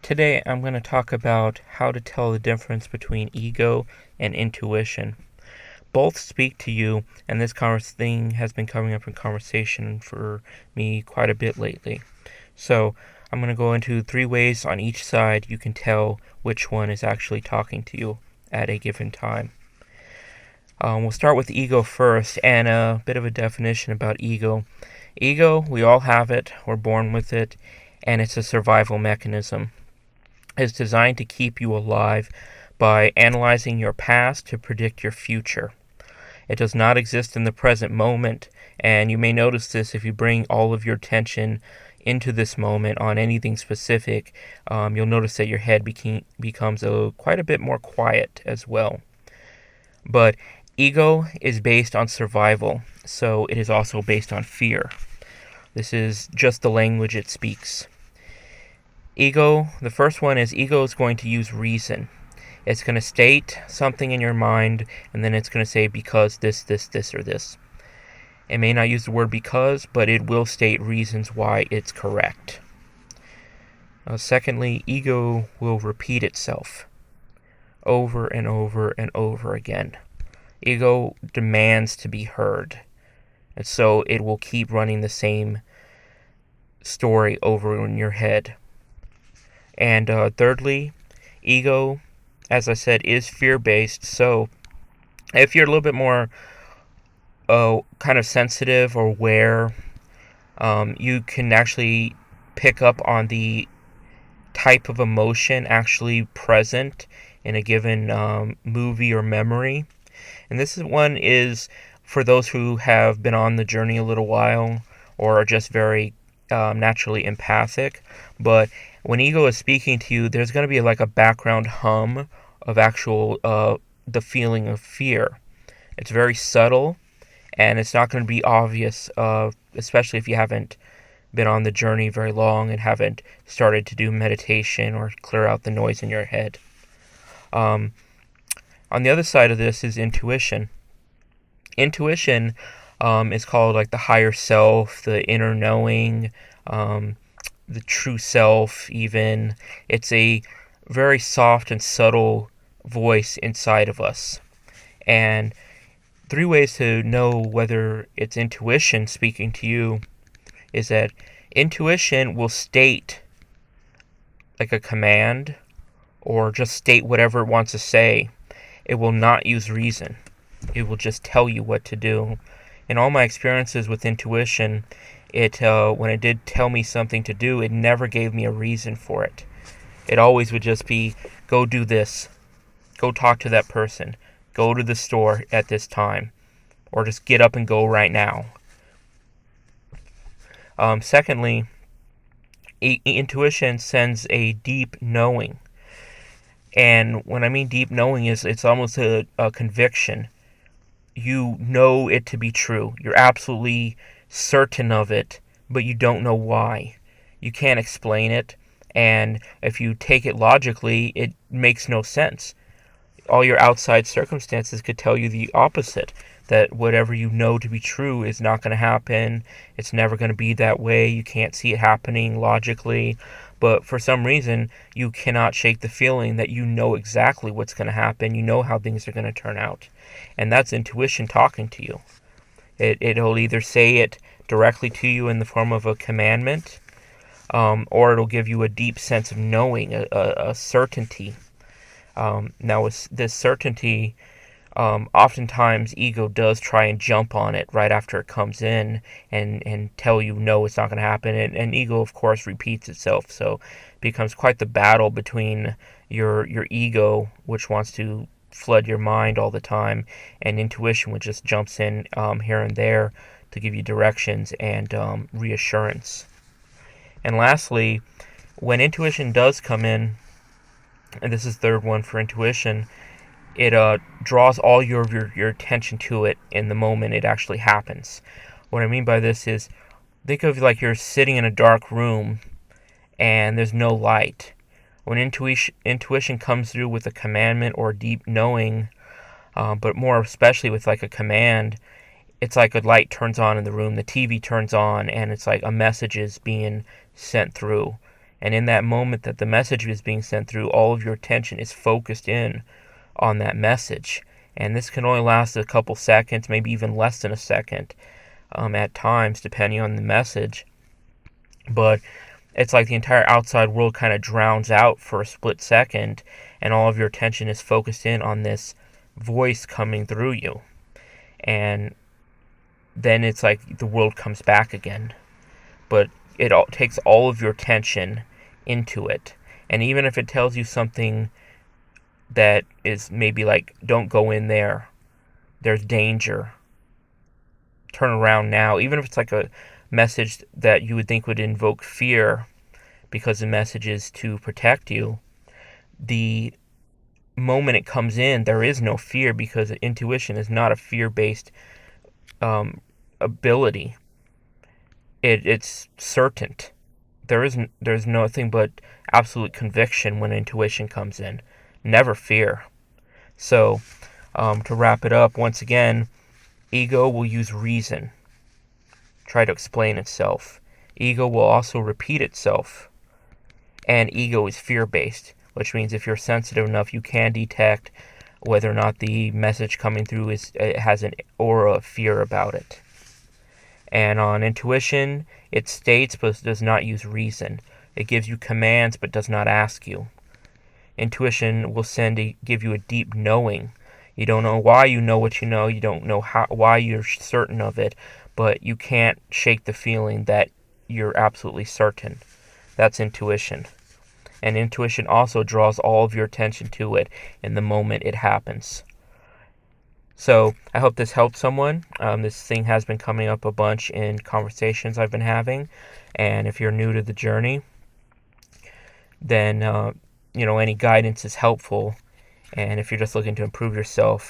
Today I'm going to talk about how to tell the difference between ego and intuition. Both speak to you, and this thing has been coming up in conversation for me quite a bit lately. So I'm going to go into 3 ways on each side you can tell which one is actually talking to you at a given time. We'll start with ego first, and a bit of a definition about ego. Ego, we all have it, we're born with it, and it's a survival mechanism. It's designed to keep you alive by analyzing your past to predict your future. It does not exist in the present moment, and you may notice this if you bring all of your attention into this moment on anything specific. You'll notice that your head becomes quite a bit more quiet as well. But ego is based on survival, so it is also based on fear. This is just the language it speaks. Ego, the first one is ego is going to use reason. It's going to state something in your mind, and then it's going to say because this, or this. It may not use the word because, but it will state reasons why it's correct. Secondly, ego will repeat itself over and over and over again. Ego demands to be heard, and so it will keep running the same story over in your head. And thirdly, ego, as I said, is fear-based. So if you're a little bit more kind of sensitive or aware, you can actually pick up on the type of emotion actually present in a given movie or memory. And one is for those who have been on the journey a little while or are just very naturally empathic. But when ego is speaking to you, there's going to be like a background hum of actual the feeling of fear. It's very subtle, and it's not going to be obvious, especially if you haven't been on the journey very long and haven't started to do meditation or clear out the noise in your head. On the other side of this is intuition. Intuition is called like the higher self, the inner knowing, the true self even. It's a very soft and subtle voice inside of us. And 3 ways to know whether it's intuition speaking to you is that intuition will state like a command or just state whatever it wants to say. It will not use reason. It will just tell you what to do. In all my experiences with intuition, when it did tell me something to do, it never gave me a reason for it. It always would just be, go do this, go talk to that person, go to the store at this time, or just get up and go right now. Secondly, intuition sends a deep knowing. And when I mean deep knowing, it's almost a conviction. You know it to be true. You're absolutely certain of it, but you don't know why. You can't explain it, and if you take it logically, it makes no sense. All your outside circumstances could tell you the opposite, that whatever you know to be true is not going to happen. It's never going to be that way. You can't see it happening logically, but for some reason, you cannot shake the feeling that you know exactly what's going to happen. You know how things are going to turn out, and that's intuition talking to you. It'll either say it directly to you in the form of a commandment, or it'll give you a deep sense of knowing, a certainty. Now, with this certainty, oftentimes ego does try and jump on it right after it comes in and tell you, no, it's not going to happen. And ego, of course, repeats itself. So it becomes quite the battle between your ego, which wants to flood your mind all the time, and intuition, which just jumps in here and there to give you directions and reassurance. And lastly, when intuition does come in, and this is the third one for intuition, it draws all your attention to it in the moment it actually happens. What I mean by this is, think of like you're sitting in a dark room and there's no light. When intuition comes through with a commandment or deep knowing, but more especially with like a command, it's like a light turns on in the room, the TV turns on, and it's like a message is being sent through. And in that moment that the message is being sent through, all of your attention is focused in on that message. And this can only last a couple seconds, maybe even less than a second at times, depending on the message. But it's like the entire outside world kind of drowns out for a split second, and all of your attention is focused in on this voice coming through you. And then it's like the world comes back again. But it takes all of your attention into it. And even if it tells you something that is maybe like, don't go in there, there's danger, turn around now, even if it's like a message that you would think would invoke fear because the message is to protect you, the moment it comes in, there is no fear, because intuition is not a fear-based ability. It's certain. There's nothing but absolute conviction when intuition comes in. Never fear. So, to wrap it up, once again, ego will use reason, try to explain itself. Ego will also repeat itself. And ego is fear-based, which means if you're sensitive enough, you can detect whether or not the message coming through has an aura of fear about it. And on intuition, it states but does not use reason. It gives you commands but does not ask you. Intuition will give you a deep knowing. You don't know why you know what you know. You don't know why you're certain of it, but you can't shake the feeling that you're absolutely certain. That's intuition. And intuition also draws all of your attention to it in the moment it happens. So I hope this helped someone. This thing has been coming up a bunch in conversations I've been having. And if you're new to the journey, then any guidance is helpful. And if you're just looking to improve yourself,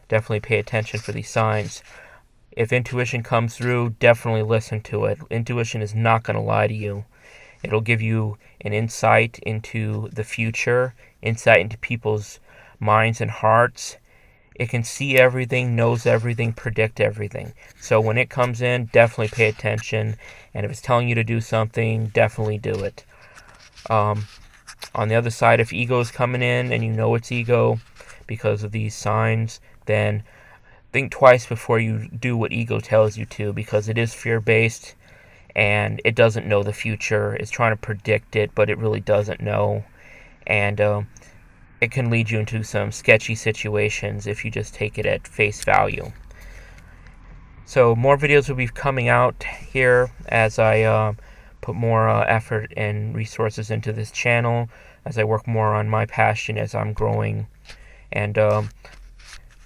definitely pay attention for these signs. If intuition comes through, definitely listen to it. Intuition is not going to lie to you. It'll give you an insight into the future, insight into people's minds and hearts. It can see everything, knows everything, predict everything. So when it comes in, definitely pay attention. And if it's telling you to do something, definitely do it. On the other side, if ego is coming in and you know it's ego because of these signs, then think twice before you do what ego tells you to, because it is fear-based and it doesn't know the future. It's trying to predict it, but it really doesn't know. And it can lead you into some sketchy situations if you just take it at face value. So more videos will be coming out here as I put more effort and resources into this channel, as I work more on my passion as I'm growing. And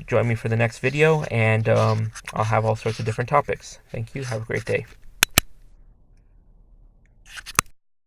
join me for the next video, and I'll have all sorts of different topics. Thank you. Have a great day.